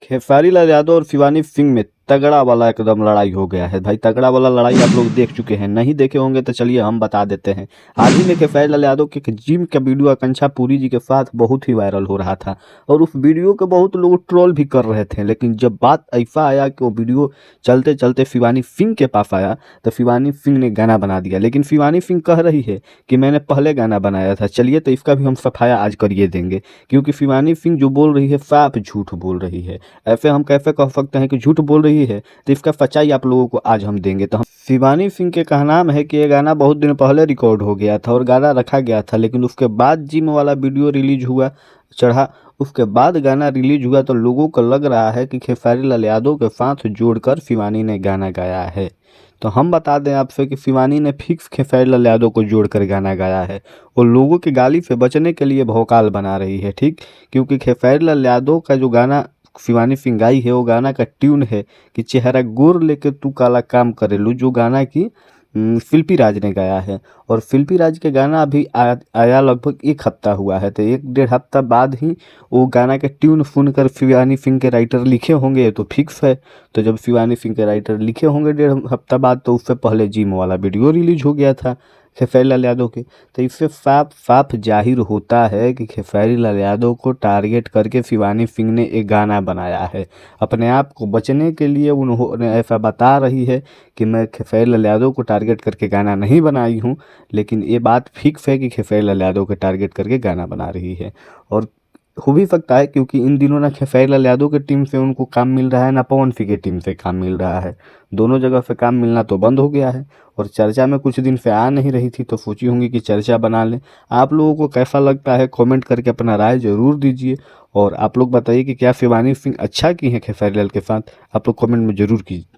खेसारी लाल यादव और शिवानी सिंह में तगड़ा वाला एकदम लड़ाई हो गया है भाई। तगड़ा वाला लड़ाई आप लोग देख चुके हैं, नहीं देखे होंगे तो चलिए हम बता देते हैं। हाल ही में खेसारी लाल यादव के जिम का वीडियो आकांक्षा पुरी जी के साथ बहुत ही वायरल हो रहा था और उस वीडियो को बहुत लोग ट्रोल भी कर रहे थे। लेकिन जब बात ऐसा आया कि वो वीडियो चलते चलते शिवानी सिंह के पास आया तो शिवानी सिंह ने गाना बना दिया। लेकिन शिवानी सिंह कह रही है कि मैंने पहले गाना बनाया था। चलिए तो इसका भी हम सफाया आज करिए देंगे, क्योंकि शिवानी सिंह जो बोल रही है साफ झूठ बोल रही है। ऐसे हम कैसे कह सकते हैं कि झूठ बोल रही है, तो इसका सच्चाई आप लोगों को आज हम देंगे। तो हम शिवानी सिंह के कहना है कि ये गाना बहुत दिन पहले रिकॉर्ड हो गया था और गाना रखा गया था, लेकिन उसके बाद जिम वाला वीडियो रिलीज हुआ चढ़ा, उसके बाद गाना रिलीज हुआ तो लोगों को लग रहा है कि खेसारी लाल यादव के साथ जोड़कर शिवानी ने गाना गाया है। तो हम बता दें आपसे कि शिवानी ने फिक्स खेसारी लाल यादव को जोड़कर गाना गाया है और लोगों की गाली से बचने के लिए भौकाल बना रही है, ठीक। क्योंकि खेसारी लाल यादव का जो गाना शिवानी सिंह गाई है वो गाना का ट्यून है कि चेहरा गोर लेके तू काला काम करेलू, जो गाना की शिल्पी राज ने गाया है। और शिल्पी राज के गाना अभी आया लगभग 1 हफ्ता हुआ है, तो 1 डेढ़ हफ्ता बाद ही वो गाना के ट्यून सुनकर शिवानी सिंह के राइटर लिखे होंगे तो फिक्स है। तो जब शिवानी सिंह के राइटर लिखे होंगे 1.5 हफ्ता बाद, तो उससे पहले जिम वाला वीडियो रिलीज हो गया था खेसारी लाल यादव के। तो इससे साफ साफ जाहिर होता है कि खेसारी लाल यादव को टारगेट करके शिवानी सिंह ने एक गाना बनाया है। अपने आप को बचने के लिए उन्होंने ऐसा बता रही है कि मैं खेसारी लाल यादव को टारगेट करके गाना नहीं बनाई हूँ, लेकिन ये बात फिक्स है कि खेसारी लाल यादव को टारगेट करके गाना बना रही है। और हो भी सकता है क्योंकि इन दिनों ना खेसारी लाल यादव की टीम से उनको काम मिल रहा है, ना पवन सिंह की टीम से काम मिल रहा है। दोनों जगह से काम मिलना तो बंद हो गया है और चर्चा में कुछ दिन से आ नहीं रही थी, तो सोची होंगी कि चर्चा बना लें। आप लोगों को कैसा लगता है कमेंट करके अपना राय ज़रूर दीजिए और आप लोग बताइए कि क्या शिवानी सिंह अच्छा की हैं खेसारी लाल के साथ, आप लोग कमेंट में ज़रूर कीजिए।